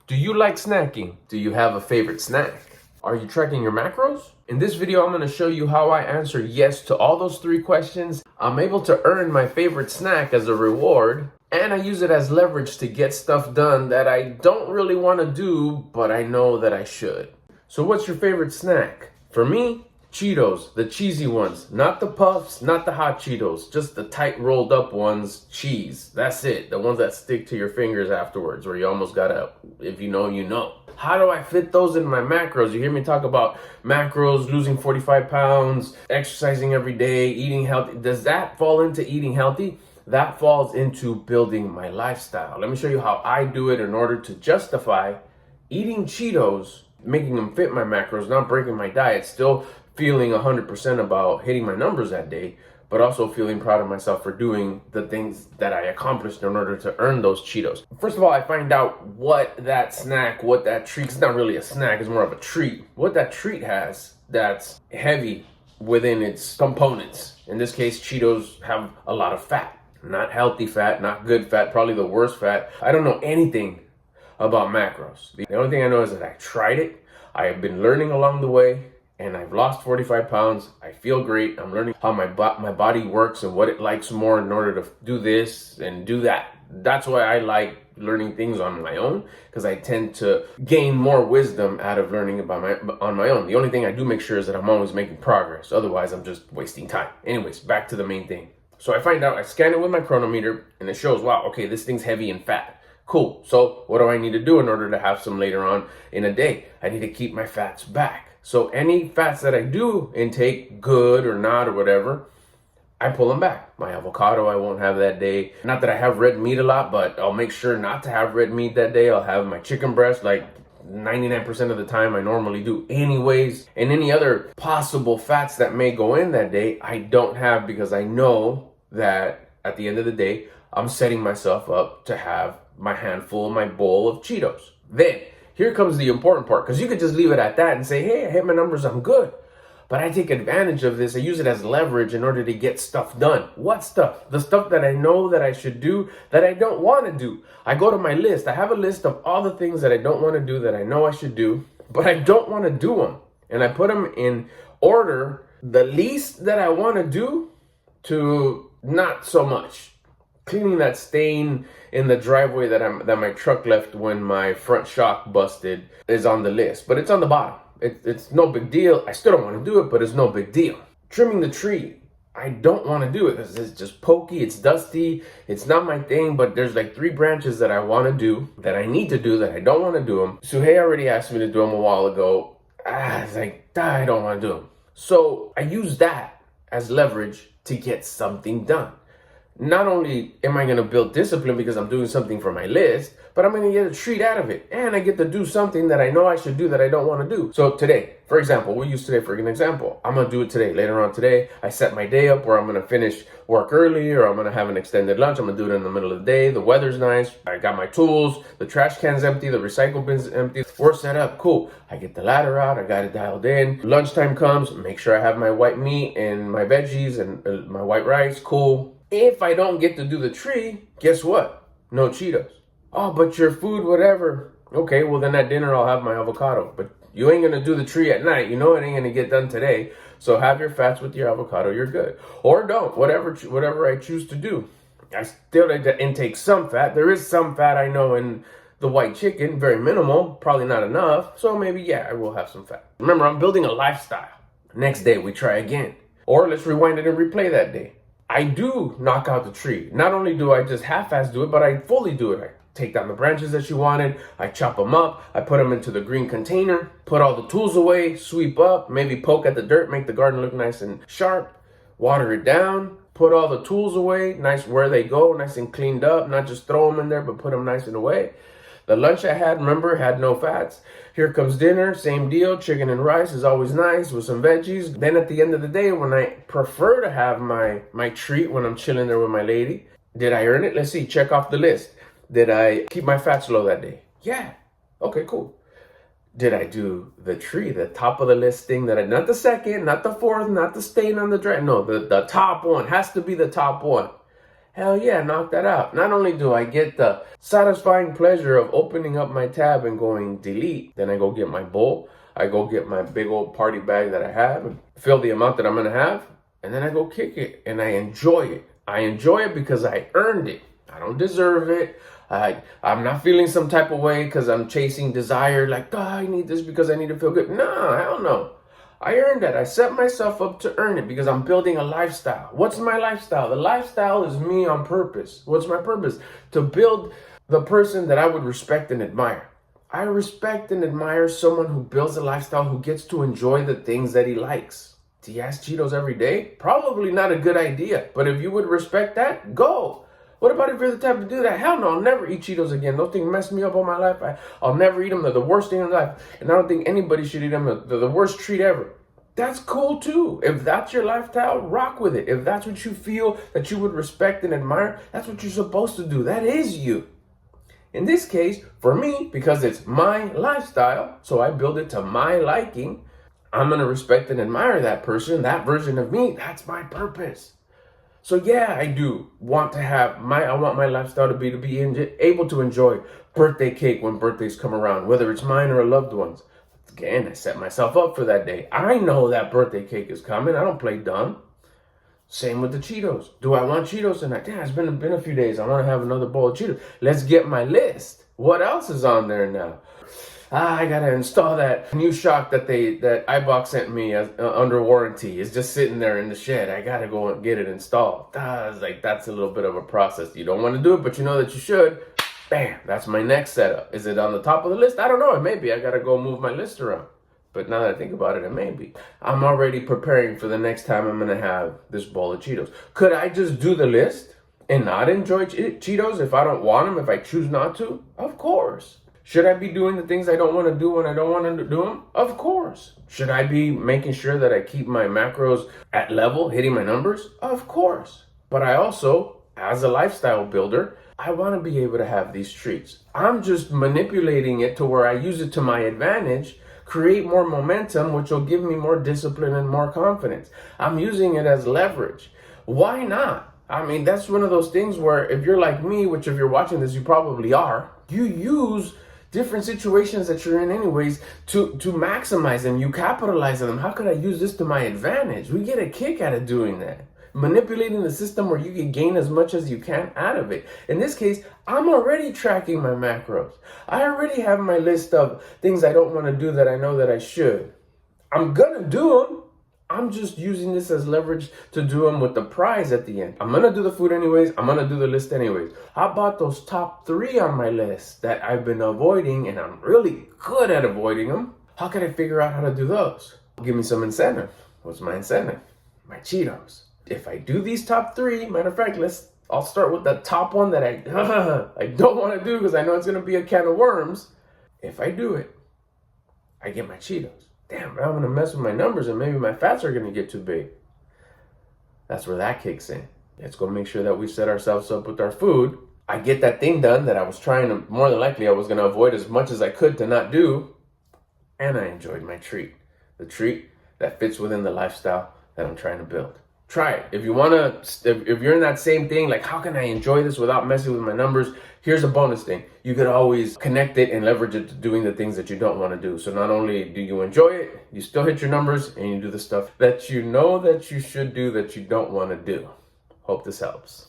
Do you like snacking? Do you have a favorite snack? Are you tracking your macros? In this video, I'm going to show you how I answer yes to all those 3 questions. I'm able to earn my favorite snack as a reward, and I use it as leverage to get stuff done that I don't really want to do, but I know that I should. So what's your favorite snack? For me, Cheetos, the cheesy ones, not the puffs, not the hot Cheetos, just the tight rolled up ones, cheese. That's it, the ones that stick to your fingers afterwards, where you almost gotta, if you know, you know. How do I fit those in my macros? You hear me talk about macros, losing 45 pounds, exercising every day, eating healthy. Does that fall into eating healthy? That falls into building my lifestyle. Let me show you how I do it in order to justify eating Cheetos, making them fit my macros, not breaking my diet, still feeling 100% about hitting my numbers that day, but also feeling proud of myself for doing the things that I accomplished in order to earn those Cheetos. First of all, I find out what that snack, what that treat, it's not really a snack, it's more of a treat. What that treat has that's heavy within its components. In this case, Cheetos have a lot of fat. Not healthy fat, not good fat, probably the worst fat. I don't know anything about macros. The only thing I know is that I tried it. I have been learning along the way, and I've lost 45 pounds. I feel great. I'm learning how my body works and what it likes more in order to do this and do that. That's why I like learning things on my own, because I tend to gain more wisdom out of learning on my own. The only thing I do make sure is that I'm always making progress. Otherwise, I'm just wasting time. Anyways, back to the main thing. So I find out, I scan it with my chronometer, and it shows, wow, okay, this thing's heavy in fat. Cool. So what do I need to do in order to have some later on in a day? I need to keep my fats back. So any fats that I do intake, good or not or whatever, I pull them back. My avocado I won't have that day. Not that I have red meat a lot, but I'll make sure not to have red meat that day. I'll have my chicken breast like 99% of the time I normally do anyways. And any other possible fats that may go in that day, I don't have, because I know that at the end of the day, I'm setting myself up to have my handful, my bowl of Cheetos. Then, here comes the important part, because you could just leave it at that and say, hey, I hit my numbers, I'm good. But I take advantage of this. I use it as leverage in order to get stuff done. What stuff? The stuff that I know that I should do that I don't want to do. I go to my list. I have a list of all the things that I don't want to do that I know I should do, but I don't want to do them. And I put them in order, the least that I want to do to not so much. Cleaning that stain in the driveway that my truck left when my front shock busted is on the list, but it's on the bottom. It's no big deal. I still don't want to do it, but it's no big deal. Trimming the tree, I don't want to do it because it's just pokey, it's dusty, it's not my thing, but there's like 3 branches that I want to do, that I need to do, that I don't want to do them. Suhei already asked me to do them a while ago. It's like, I don't want to do them. So I use that as leverage to get something done. Not only am I going to build discipline because I'm doing something for my list, but I'm going to get a treat out of it. And I get to do something that I know I should do that I don't want to do. So today, for example, we'll use today for an example. I'm going to do it today. Later on today, I set my day up where I'm going to finish work early, or I'm going to have an extended lunch. I'm going to do it in the middle of the day. The weather's nice. I got my tools. The trash can's empty. The recycle bin's empty. We're set up. Cool. I get the ladder out. I got it dialed in. Lunchtime comes. Make sure I have my white meat and my veggies and my white rice. Cool. If I don't get to do the tree, guess what? No Cheetos. Oh, but your food, whatever. Okay, well then at dinner I'll have my avocado. But you ain't gonna do the tree at night. You know it ain't gonna get done today. So have your fats with your avocado, you're good. Or don't, whatever I choose to do. I still need to intake some fat. There is some fat I know in the white chicken, very minimal, probably not enough. So maybe, yeah, I will have some fat. Remember, I'm building a lifestyle. Next day we try again. Or let's rewind it and replay that day. I do knock out the tree. Not only do I just half-ass do it, but I fully do it. I take down the branches that you wanted, I chop them up, I put them into the green container, put all the tools away, sweep up, maybe poke at the dirt, make the garden look nice and sharp, water it down, put all the tools away, nice where they go, nice and cleaned up, not just throw them in there, but put them nice and away. The lunch I had, remember, had no fats. Here comes dinner, same deal. Chicken and rice is always nice with some veggies. Then at the end of the day, when I prefer to have my treat when I'm chilling there with my lady, did I earn it? Let's see, check off the list. Did I keep my fats low that day? Yeah. Okay, cool. Did I do the tree, the top of the list thing not the second, not the fourth, not the stain on the drive. No, the top one has to be the top one. Hell yeah, knock that out. Not only do I get the satisfying pleasure of opening up my tab and going delete, then I go get my bowl. I go get my big old party bag that I have and fill the amount that I'm going to have. And then I go kick it and I enjoy it. I enjoy it because I earned it. I don't deserve it. I'm not feeling some type of way because I'm chasing desire. Like, oh, I need this because I need to feel good. No, hell no. I earned that. I set myself up to earn it because I'm building a lifestyle. What's my lifestyle? The lifestyle is me on purpose. What's my purpose? To build the person that I would respect and admire. I respect and admire someone who builds a lifestyle, who gets to enjoy the things that he likes. Do you ask Cheetos every day? Probably not a good idea. But if you would respect that, go. What about if you're the type to do that? Hell no, I'll never eat Cheetos again. Those things messed me up all my life. I'll never eat them. They're the worst thing in life. And I don't think anybody should eat them. They're the worst treat ever. That's cool too. If that's your lifestyle, rock with it. If that's what you feel that you would respect and admire, that's what you're supposed to do. That is you. In this case, for me, because it's my lifestyle, so I build it to my liking, I'm going to respect and admire that person, that version of me. That's my purpose. So yeah, I do want to have I want my lifestyle to be able to enjoy birthday cake when birthdays come around, whether it's mine or a loved one's. Again, I set myself up for that day. I know that birthday cake is coming. I don't play dumb. Same with the Cheetos. Do I want Cheetos tonight? Yeah, it's been a few days. I want to have another bowl of Cheetos. Let's get my list. What else is on there now? I gotta install that new shock that iBox sent me under warranty. It's just sitting there in the shed. I gotta go and get it installed. It's like, that's a little bit of a process. You don't want to do it, but you know that you should. Bam, that's my next setup. Is it on the top of the list? I don't know. It may be. I gotta go move my list around. But now that I think about it, it may be. I'm already preparing for the next time I'm gonna have this bowl of Cheetos. Could I just do the list and not enjoy Cheetos if I don't want them, if I choose not to? Of course. Should I be doing the things I don't want to do when I don't want to do them? Of course. Should I be making sure that I keep my macros at level, hitting my numbers? Of course. But I also, as a lifestyle builder, I want to be able to have these treats. I'm just manipulating it to where I use it to my advantage, create more momentum, which will give me more discipline and more confidence. I'm using it as leverage. Why not? I mean, that's one of those things where if you're like me, which if you're watching this, you probably are, you use different situations that you're in anyways to maximize them. You capitalize on them. How could I use this to my advantage? We get a kick out of doing that. Manipulating the system where you can gain as much as you can out of it. In this case, I'm already tracking my macros. I already have my list of things I don't want to do that I know that I should. I'm gonna do them. I'm just using this as leverage to do them with the prize at the end. I'm gonna do the food anyways. I'm gonna do the list anyways. How about those top 3 on my list that I've been avoiding and I'm really good at avoiding them? How can I figure out how to do those? Give me some incentive. What's my incentive? My Cheetos. If I do these top 3, matter of fact, I'll start with the top one that I don't want to do because I know it's going to be a can of worms. If I do it, I get my Cheetos. Damn, I'm going to mess with my numbers and maybe my fats are going to get too big. That's where that kicks in. Let's go make sure that we set ourselves up with our food. I get that thing done that I was trying to, more than likely I was going to avoid as much as I could to not do. And I enjoyed my treat. The treat that fits within the lifestyle that I'm trying to build. Try it. If you want to, if you're in that same thing, like how can I enjoy this without messing with my numbers? Here's a bonus thing. You could always connect it and leverage it to doing the things that you don't want to do. So not only do you enjoy it, you still hit your numbers and you do the stuff that you know that you should do that you don't want to do. Hope this helps.